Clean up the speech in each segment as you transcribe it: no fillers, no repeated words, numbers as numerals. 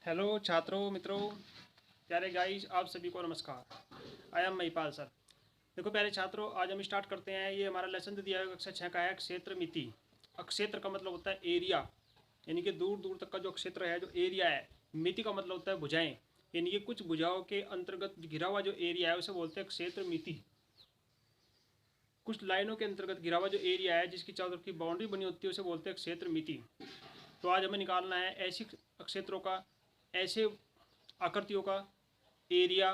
Hello छात्रों, मित्रों, प्यारे गाइस, आप सभी को नमस्कार। I am Mahipal sir. देखो प्यारे छात्रों, आज हम स्टार्ट करते हैं। ये हमारा लेसन दिया है कक्षा 6 का है, क्षेत्र मिति। क्षेत्र का मतलब होता है एरिया, यानी कि दूर दूर तक का जो क्षेत्र है, जो एरिया है। मिति का मतलब होता है भुजाएं, यानी कि कुछ भुजाओं के अंतर्गत घिरा हुआ जो एरिया है उसे बोलते हैं क्षेत्र मिति। कुछ लाइनों के अंतर्गत घिरा हुआ जो एरिया है, जिसकी चारों तरफ की बाउंड्री बनी होती है, उसे बोलते हैं क्षेत्र मिति। तो आज हमें निकालना है ऐसी क्षेत्रों का, ऐसे आकृतियों का एरिया,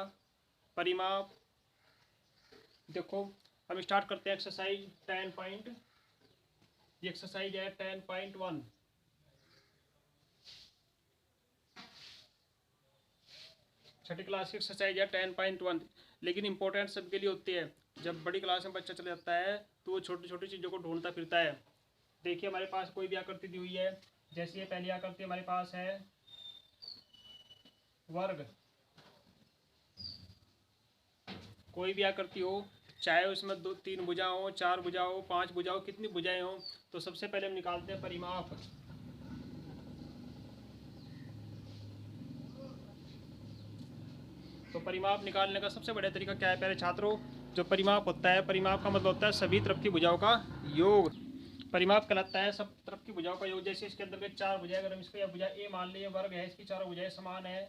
परिमाप। देखो हम स्टार्ट करते हैं एक्सरसाइज 10 पॉइंट। ये एक्सरसाइज है 10.1। छठी क्लास की एक्सरसाइज है 10.1, लेकिन इंपॉर्टेंट सबके लिए होती है। जब बड़ी क्लास में बच्चा चला जाता है तो वो छोटी छोटी चीज़ों को ढूंढता फिरता है। देखिए हमारे पास कोई भी आकृति दी हुई है, जैसे ये पहली आकृति हमारे पास है वर्ग। कोई भी आकृति हो, चाहे उसमें 2 3 भुजा हो, 4 भुजा हो, 5 भुजा हो, कितनी भुजाएं हो, तो सबसे पहले हम निकालते हैं परिमाप। तो परिमाप निकालने का सबसे बढ़िया तरीका क्या है प्यारे छात्रों? जो परिमाप होता है, परिमाप का मतलब होता है सभी तरफ की भुजाओं का योग। परिमाप कहलाता है सब तरफ की भुजाओं का योग। जैसे इसके अंदर 4 भुजाएं, अगर हम इसको भुजा ए मान लें, वर्ग है, इसकी चारों भुजाएं समान है,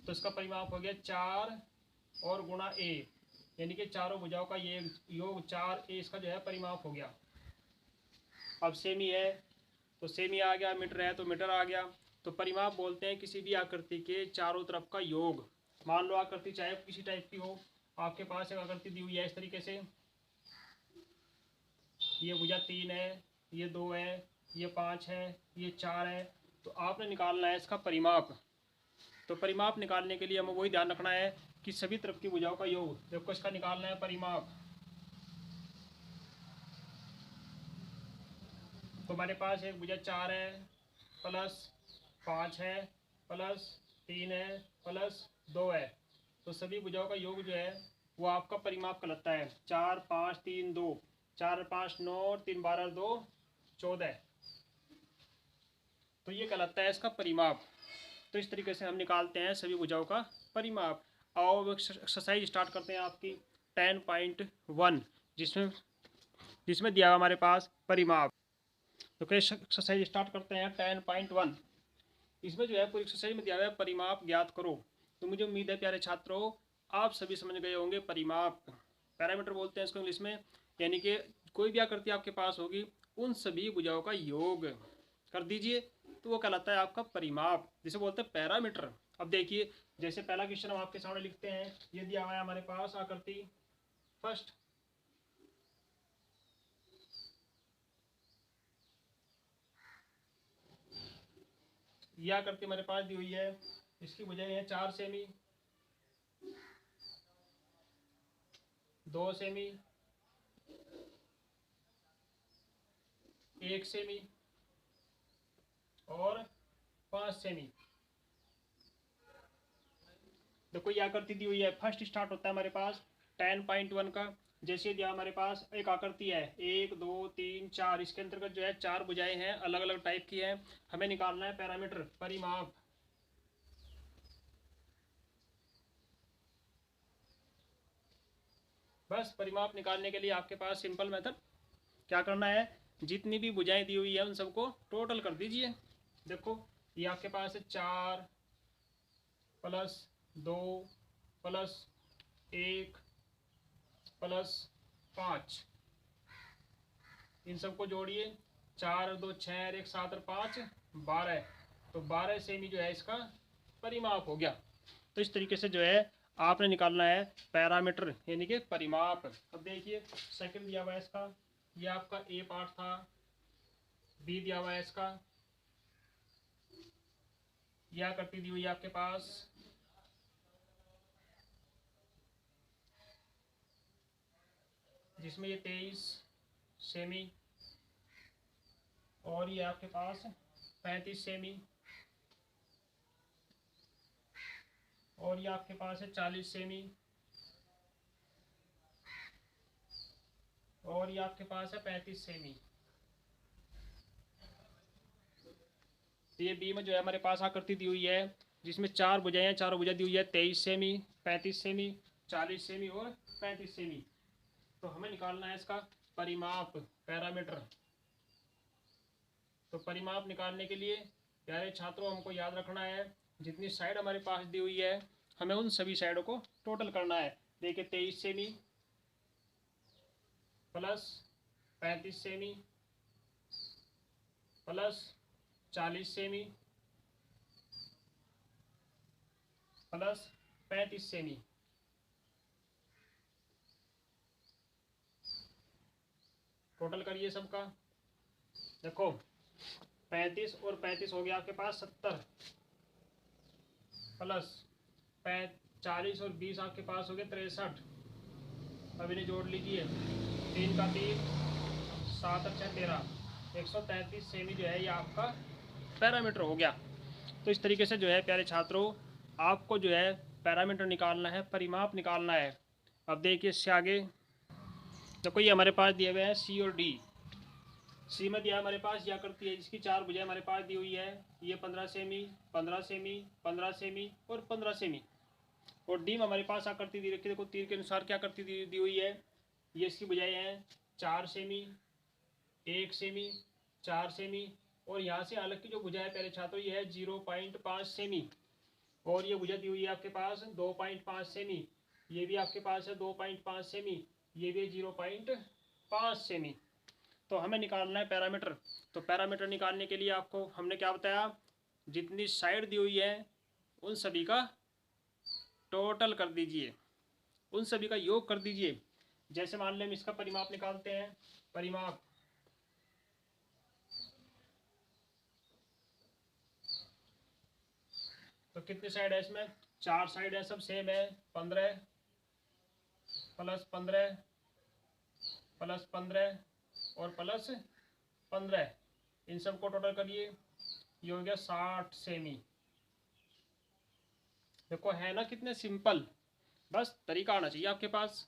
तो इसका परिमाप हो गया 4 और गुणा ए, यानी कि चारों भुजाओं का ये योग 4 ए, इसका जो है परिमाप हो गया। अब सेमी है तो सेमी आ गया, मीटर है तो मीटर आ गया। तो परिमाप बोलते हैं किसी भी आकृति के चारों तरफ का योग। मान लो आकृति चाहे किसी टाइप की हो, आपके पास एक आकृति दी हुई है इस तरीके से, ये भुजा 3 है, ये 2 है, ये 5 है, ये 4 है, तो आपने निकालना है इसका परिमाप। तो परिमाप निकालने के लिए हमें वही ध्यान रखना है कि सभी तरफ की भुजाओं का योग। देखो इसका निकालना है परिमाप। तो हमारे पास एक भुजा 4 है, प्लस 5 है, प्लस 3 है, प्लस 2 है, तो सभी भुजाओं का योग जो है वो आपका परिमाप कहलाता है। 4 5 3 2, 4 5 9, 3 12 2 14, तो ये कहलाता है इसका परिमाप। तो इस तरीके से हम निकालते हैं सभी भुजाओं का परिमाप। आओ एक्सरसाइज स्टार्ट करते हैं आपकी 10.1, जिसमें जिसमें दिया हुआ हमारे पास परिमाप। तो कैसे एक्सरसाइज स्टार्ट करते हैं 10.1। इसमें जो है पूरी एक्सरसाइज में दिया हुआ है परिमाप ज्ञात करो। तो मुझे उम्मीद है प्यारे छात्रों आप सभी समझ गए होंगे परिमाप। पैरामीटर बोलते हैं इसको इंग्लिश में, यानी कि कोई भी आकृति आपके पास होगी उन सभी भुजाओं का योग कर दीजिए, तो वो कहलाता है आपका परिमाप, जिसे बोलते हैं पैरामीटर। अब देखिए, जैसे पहला क्वेश्चन हम आपके सामने लिखते हैं, ये दिया हुआ है हमारे पास आकृति फर्स्ट। ये आकृति हमारे पास दी हुई है, इसकी भुजाएं हैं 4 सेमी, 2 सेमी, 1 सेमी और 5 सेमी। देखो ये आकृति दी हुई है, फर्स्ट स्टार्ट होता है हमारे पास 10.1 का। जैसे दिया हमारे पास एक आकृति है 1 2 3 4, इसके अंतर्गत जो है 4 भुजाएं हैं, अलग अलग टाइप की हैं। हमें निकालना है पैरामीटर, परिमाप। बस परिमाप निकालने के लिए आपके पास सिंपल मेथड क्या करना है, जितनी भी भुजाएं दी हुई है उन सबको टोटल कर दीजिए। देखो ये आपके पास है 4 प्लस 2 प्लस 1 प्लस 5, इन सबको जोड़िए, 4 और 2 6 और 1 7 और 5 12, तो 12 सेमी जो है इसका परिमाप हो गया। तो इस तरीके से जो है आपने निकालना है पैरामीटर, यानी कि परिमाप। अब देखिए सेकंड दिया हुआ है इसका, ये आपका ए पार्ट था, बी दिया हुआ है इसका, यह आकृति दी हुई है आपके पास, जिसमें ये 23 सेमी, और ये आपके पास 35 सेमी, और ये आपके पास है 40 सेमी, और ये आपके पास है 35 सेमी। तो ये बी में जो है हमारे पास आकृति दी हुई है जिसमें चार भुजाएं हैं, चारों भुजा दी हुई है 23 सेमी, 35 सेमी, 40 सेमी और 35 सेमी। तो हमें निकालना है इसका परिमाप, पैरामीटर। तो परिमाप निकालने के लिए प्यारे छात्रों हमको याद रखना है जितनी साइड हमारे पास दी हुई है हमें उन सभी साइडों को टोटल करना है। देखिए 23 semi plus 35 semi plus 40 semi plus 35 semi. Total करिए सबका। देखो 35 और 35 हो गया आपके पास 70 प्लस 40 और 20 आपके पास हो गए 63। अब इन्हें जोड़ लीजिए, 3 का 3, 7 अच्छा 13, 133 सेमी जो है ये आपका पैरामीटर हो गया। तो इस तरीके से जो है प्यारे छात्रों आपको जो है पैरामीटर निकालना है, परिमाप निकालना है। अब देखिए इससे आगे देखो ये हमारे पास दिए हुए हैं सी और डी। सी में दिया हमारे पास यह आकृति है जिसकी चार भुजाएं हमारे पास दी हुई है, ये 15 सेमी, 15 सेमी, 15 सेमी और 15 सेमी। और डी में हमारे पास आकृति दी रखी है, देखो तीर के अनुसार क्या आकृति दी हुई है। ये इसकी भुजाएं हैं 4 सेमी, 1 सेमी, 4 सेमी और यहाँ से अलग की जो भुजा है पहले छात्रों ये है 0.5 सेमी। और ये भुजा दी हुई है आपके पास 2.5 सेमी, ये भी आपके पास है 2.5 सेमी, ये भी 0.5 सेमी। तो हमें निकालना है पैरामीटर। तो पैरामीटर निकालने के लिए आपको हमने क्या बताया, जितनी साइड दी हुई है उन सभी का टोटल कर दीजिए, उन सभी का योग कर दीजिए। जैसे मान लें हम इसका परिमाप निकालते हैं, परिमाप तो कितनी साइड है इसमें, 4 साइड है, सब सेम है। 15 प्लस 15 प्लस 15 और प्लस 15, इन सब को टोटल करिए, ये हो गया 60 सेमी। देखो है ना कितने सिंपल, बस तरीका आना चाहिए आपके पास।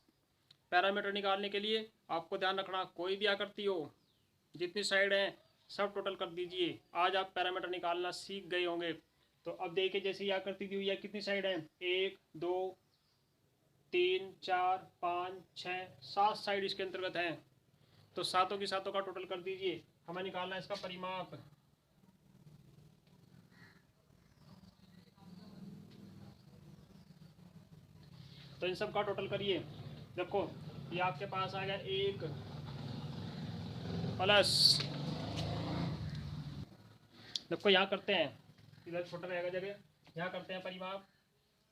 पैरामीटर निकालने के लिए आपको ध्यान रखना कोई भी आकृति हो जितनी साइड है सब टोटल कर दीजिए। आज आप पैरामीटर निकालना सीख गए होंगे। तो अब देखिए जैसे ये आकृति दी हुई है कितनी साइड है, 1 2 3 4 5 6 7 साइड इसके अंतर्गत हैं। तो सातों की सातों का टोटल कर दीजिए, हमें निकालना है इसका परिमाप। तो इन सब का टोटल करिए। देखो ये आपके पास आ गया 1 प्लस, देखो यहाँ करते हैं, इधर छोटा रहेगा जगह, यहाँ करते हैं परिमाप।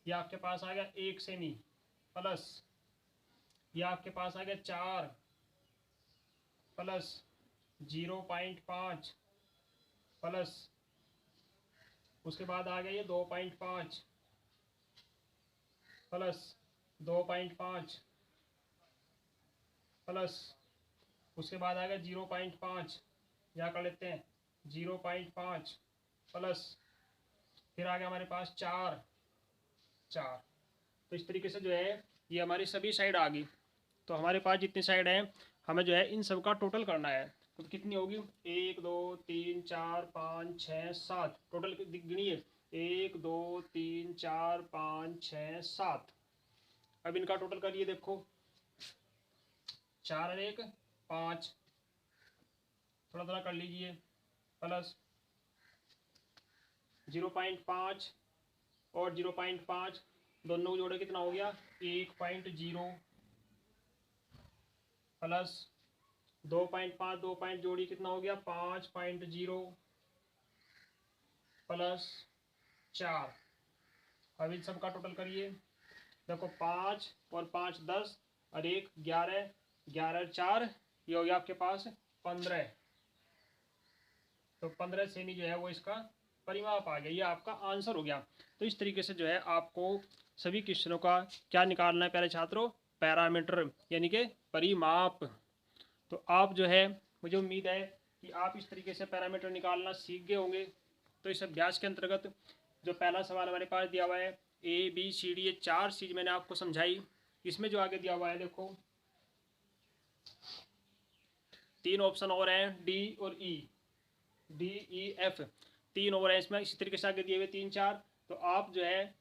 ये आपके पास आ गया 1 सेमी प्लस, ये आपके पास आ गया 4 प्लस 0.5 प्लस, उसके बाद आ गया ये 2.5 प्लस 2.5 प्लस, उसके बाद आ गया 0.5, यहाँ कर लेते हैं 0.5 प्लस, फिर आ गया हमारे पास 4। तो इस तरीके से जो है ये हमारी सभी साइड आ गई। तो हमारे पास जितनी साइड है हमें जो है इन सब का टोटल करना है। तो कितनी होगी, 1 2 3 4 5 6 7, टोटल गिनिए 1 2 3 4 5 6 7। अब इनका टोटल करिए, देखो 4 और 1 5, थोड़ा थोड़ा कर लीजिए, प्लस 0.5 और 0.5 दोनों को जोड़े कितना हो गया 1.0 प्लस 2.5 2 पॉइंट जोड़ी कितना हो गया 5.0 प्लस 4। अब इन सब का टोटल करिए, देखो 5 और 5 10 और 1 11, 11 और 4 ये हो गया आपके पास 15। तो 15 सेमी जो है वो इसका परिमाप आ गया, ये आपका आंसर हो गया। तो इस तरीके से जो है आपको सभी क्वेश्चनों का क्या निकालना है प्यारे छात्रों, पैरामीटर यानी कि परिमाप। तो आप जो है मुझे उम्मीद है कि आप इस तरीके से पैरामीटर निकालना सीख गए होंगे। तो इस अभ्यास के अंतर्गत जो पहला सवाल हमारे पास दिया हुआ है ABCD, ये 4 चीज़ मैंने आपको समझाई। इसमें जो आगे दिया हुआ है देखो 3 ऑप्शन और हैं D और E, DEF। 3 और हैं इसमें, इसी तरीके से आगे दिए हुए 3 4। तो आप जो है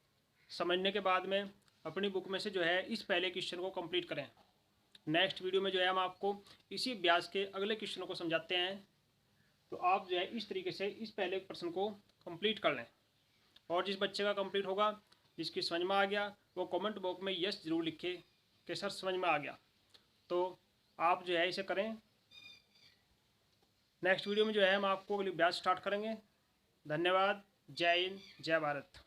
समझने के बाद में अपनी बुक में से जो है इस पहले क्वेश्चन को कंप्लीट करें। नेक्स्ट वीडियो में जो है हम आपको इसी अभ्यास के अगले क्वेश्चनों को समझाते हैं। तो आप जो है इस तरीके से इस पहले प्रश्न को कंप्लीट कर लें। और जिस बच्चे का कंप्लीट होगा, जिसकी समझ में आ गया, वो कमेंट बॉक्स में यस जरूर लिखे कि सर समझ में आ गया। तो आप जो है इसे करें। नेक्स्ट वीडियो में जो है हम आपको अगली अभ्यास स्टार्ट करेंगे। धन्यवाद। जय हिंद, जय भारत।